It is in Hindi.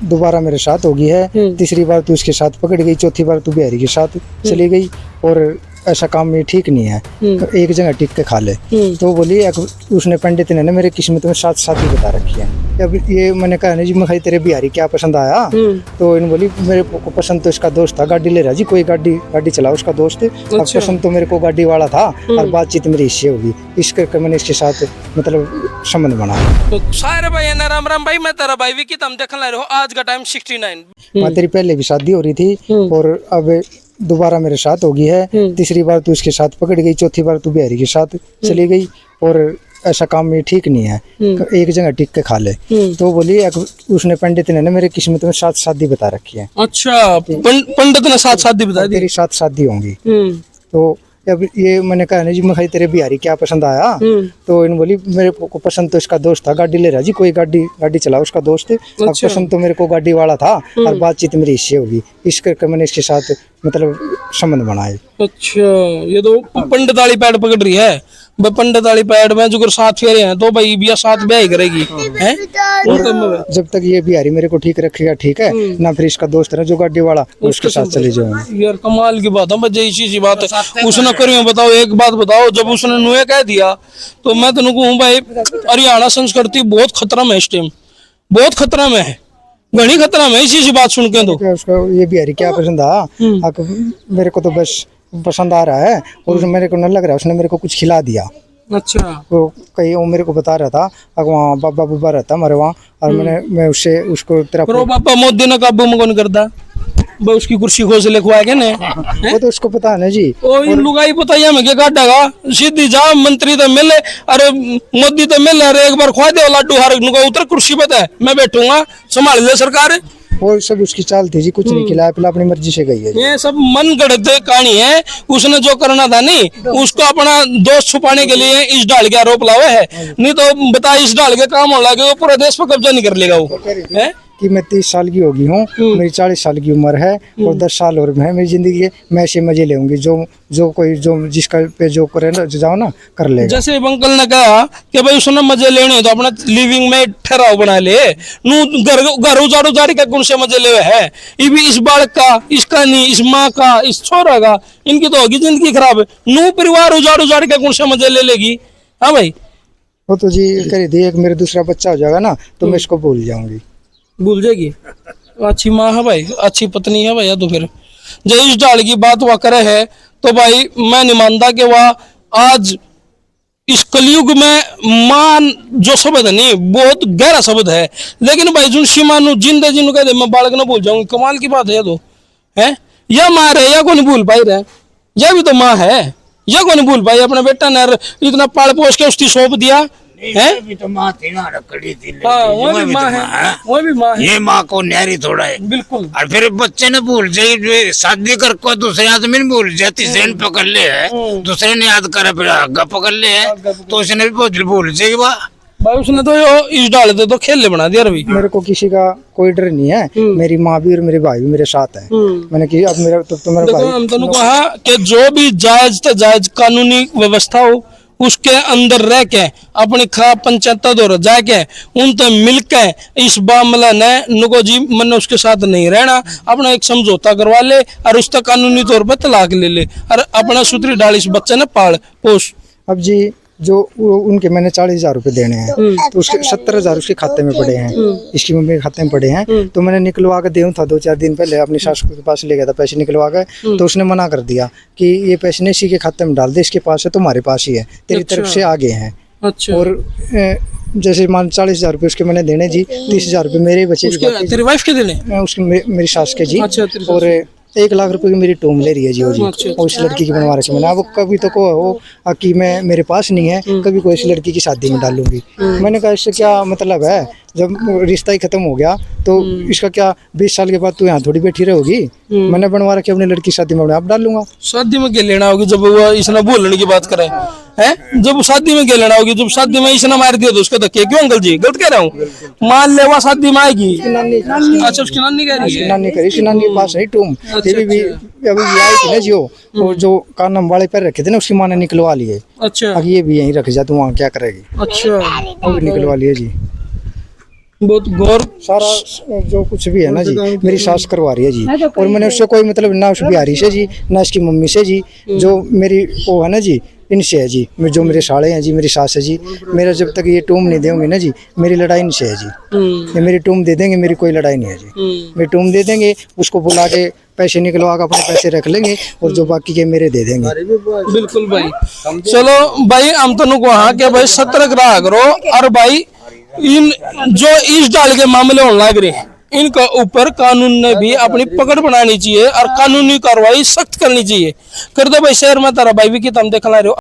दोबारा मेरे साथ होगी है, तीसरी बार तू उसके साथ पकड़ गई, चौथी बार तू बिहारी के साथ चली गई, और ऐसा काम में ठीक नहीं है, तो एक जगह टिक के खा ले। तो बोली उसने पंडित ने ना मेरे किस्मत में साथ साथ ही बता रखी है। अब ये मैंने कहा ना जी, मैं खाई तेरे बिहारी क्या पसंद आया, तो इन्होंने बोली मेरे को पसंद तो इसका दोस्त था, गाड़ी ले रहा जी, कोई गाड़ी चला उसका दोस्त। अब पसंद तो मेरे को गाड़ी वाला था, और बातचीत मेरी इससे होगी, इस करके मैंने इसके साथ मतलब संबंध बनाया। तो सारे भाई ना, राम राम भाई, मैं तेरा भाई विकी, तुम देखने ला रहे हो आज का टाइम 69। हाँ, तेरी पहले भी शादी हो रही थी, और अब दोबारा मेरे साथ होगी है, तीसरी बार तू उसके साथ पकड़ गई, चौथी बार तू बिहारी के साथ चली गई, और ऐसा काम में ठीक नहीं है, एक जगह टिक के खा ले। तो बोली उसने पंडित ने ना मेरे किस्मत में साथ शादी बता रखी है। अच्छा, पंडित ने साथ शादी बता दी, तेरी साथ शादी होंगी। तो अब ये मैंने कहा ना जी, मैं खाई तेरे बिहारी क्या पसंद आया, तो इन्होंने बोली मेरे को पसंद तो इसका दोस्त था, गाड़ी ले रहा जी, कोई गाड़ी चला उसका दोस्त। अब पसंद तो मेरे को गाड़ी वाला था, और बातचीत मेरी इससे होगी, इस करके मैंने इसके साथ मतलब संबंध बनाए। अच्छा, ये तो पंडित वाली पैड पकड़ रही है भाई, पंडित वाली पैड में जो साथ फेरे हैं तो भाई बिया साथ ब्याह ही करेगी हैं। और जब तक ये बिहारी मेरे को ठीक रखेगा ठीक है ना, फिर इसका दोस्त है जो गाड़ी वाला उसके साथ चले जाऊंगा। यार कमाल की बात है भाई, इसी बात है उसने करी। बताओ एक बात बताओ, जब उसने नुए कह दिया तो मैं तेन कहूँ भाई, हरियाणा संस्कृति बहुत खतरा में इस टाइम, बहुत खतरा में है, घनी खतरा में इसी बात सुन के। तो उसको ये बिहारी क्या पसंद आया, मेरे को तो बस पसंद आ रहा है, और मेरे को न लग रहा है उसने मेरे को कुछ खिला दिया। अच्छा, वो कहीं वो मेरे को बता रहा था, वहाँ बाबा बुबा रहता हमारे वहाँ, और मैं उससे उसको तेरा पापा मोदी ने काबू में कौन करता भाई, उसकी कुर्सी खोज लिखवा के ने, वो तो उसको पता है ना जी। ओ इन लुगाई पता है मैं क्या काटेगा, सीधी जा मंत्री तो मिले, अरे मोदी तो मिले, अरे एक बार खवा दे लाडू हार नुका उतर कुर्सी पे है, मैं बैठूंगा संभाल ले सरकार। वो सब उसकी चाल थी जी, कुछ नहीं खिलाया पिला, अपनी मर्जी से गई है। ये सब मन गढ़ंत कहानी है, उसने जो करना था नहीं, उसको अपना दोस्त छुपाने के लिए इस डाल के आरोप लावे है, नहीं तो बता इस डाल के काम हो लगे वो पूरा देश पर कब्जा नहीं कर लेगा वो है। कि मैं 30 साल की होगी हूँ, मेरी 40 साल की उम्र है, और 10 साल और है मेरी जिंदगी के, मैं ऐसे मजे लेंगी, जो कोई जो जिसका पे जो करे ना जाओ ना कर लेगा। जैसे अंकल ने कहा कि भाई उसने मजे लेने तो अपना लिविंग में ठहराव बना ले, नू घर उजाड़ू जाड़ी का कौन से मजे ले है, ये भी इस बालक का, इसका नहीं, इस माँ का, इस छोरा का, इनकी तो होगी जिंदगी खराब, नू परिवार उजाड़ू जाड़ी का कौन से मजे ले लेगी। हाँ भाई, वो तो जी करी थी, एक मेरा दूसरा बच्चा हो जाएगा ना तो मैं इसको भूल जाऊंगी। भूल जाएगी, अच्छी माँ है भाई, अच्छी पत्नी है भैया। तो फिर जब इस डाल की बात वह करे है तो भाई मैं नहीं मानता कि वह आज इस कलयुग में मान जो शब्द है नहीं बहुत गहरा शब्द है, लेकिन भाई जुन सीमा जिंदे जिन कह दे मैं बालक ना भूल जाऊंगी, कमाल की बात है। तो है या माँ रहे या कौन भूल पाई रहे, यह भी तो माँ है, यह कौन भूल पाई अपने बेटा ने इतना पाल पोस के उसकी सौंप दिया है। भी तो माँ थी ना, रखड़ी थी, वो भी माँ है, वो भी माँ है, ये माँ को न्यारी थोड़ा है बिल्कुल। और फिर बच्चे ने भूल जाए, शादी कर को दूसरे आदमी ने भूल जाती, सेन पकड़ ले है, दूसरे ने याद करे फिर आगा पकड़ ले है, तो उसने भी भूल जाएगी भाई। उसने तो इस डाल दे तो खेलने बना दिया रवि। मेरे को किसी का कोई डर नहीं है, मेरी माँ भी और मेरे भाई भी मेरे साथ है। मैंने कि अब मेरा तो मेरा भाई हम दोनों कहा कि जो भी जायज कानूनी व्यवस्था हो उसके अंदर रह के अपनी खा पंचायत दौर जाके उनसे मिलके इस मामला ने नुको जी मन उसके साथ नहीं रहना, अपना एक समझौता करवा ले और उसका कानूनी तौर पर तलाक ले ले और अपना सूत्री डाल इस बच्चे ने पाल पोस। अब जी जो उनके मैंने 40,000 रुपए देने हैं, तो उसके 70,000 उसके खाते में पड़े हैं, इसकी मम्मी के खाते में पड़े हैं, तो मैंने निकलवा के देऊँ था 2-4 दिन पहले अपनी सास के पास ले गया था पैसे निकलवा के, तो उसने मना कर दिया कि ये पैसे नहीं इसी के खाते में डाल दे, इसके पास है तुम्हारे पास ही है, तेरी तरफ से आगे हैं। अच्छा। और जैसे मान 40,000 रुपए उसके मैंने देने जी, 30,000 रुपए मेरे बचे, तेरी वाइफ के देने उसके मेरी सास के जी। और 1 लाख रुपए की मेरी टूम ले रही है जी वो जी। और उस लड़की की बनवा रखी मैंने, अब कभी तो को कि मैं मेरे पास नहीं है, कभी कोई इस लड़की की शादी में डालूंगी। मैंने कहा इससे क्या मतलब है, जब रिश्ता ही खत्म हो गया तो इसका क्या 20 साल के बाद तू यहाँ थोड़ी बैठी रहोगी, मैंने बनवा रखी अपनी लड़की शादी में, आप डाल लूंगा। शादी में क्या लेना होगी जब वो इसने बोलने की बात करे है, जब शादी में क्या लेना होगी, जब शादी में इसने मार दिया तो उसको धक्के क्यों अंकल जी, गलत कह रहा हूँ, मान ले वो शादी में आएगी। अच्छा उसकी नानी कह रही है, नानी करी, उसकी नानी के पास है टूम, अभी आई थी ना जो वो जो कानम वाले पैर रखे थे ना उसकी माँ ने निकलवा लिए। अच्छा, अब ये भी यहीं रख जा, तू वहाँ क्या करेगी। अच्छा, वो भी निकलवा लिए जी। बहुत गौर सारा जो कुछ भी है ना जी मेरी सास करवा रही है जी। और मैंने उससे कोई मतलब ना उस बिहारी से जी ना इसकी मम्मी से जी, जो मेरी वो है ना जी इनसे है जी। जो मेरे साले हैं जी, मेरी सास है जी, मेरा जब तक ये टूम नहीं देंगे ना जी मेरी लड़ाई इनसे है जी। ये मेरी टूम दे देंगे, मेरी कोई लड़ाई नहीं है जी। मेरी टूम दे देंगे, उसको बुला के पैसे निकलवा के अपने पैसे रख लेंगे और जो बाकी के मेरे दे देंगे। बिल्कुल भाई। चलो भाई हम तो कहा कि भाई सतर्क रहा करो। और भाई इन जो इस डाल के मामले होने लग रहे हैं इनका ऊपर कानून ने भी अपनी पकड़ बनानी चाहिए और कानूनी कार्रवाई सख्त करनी चाहिए। कर दो भाई शेयर में तारा भाई भी कि तुम देखना रहे हो।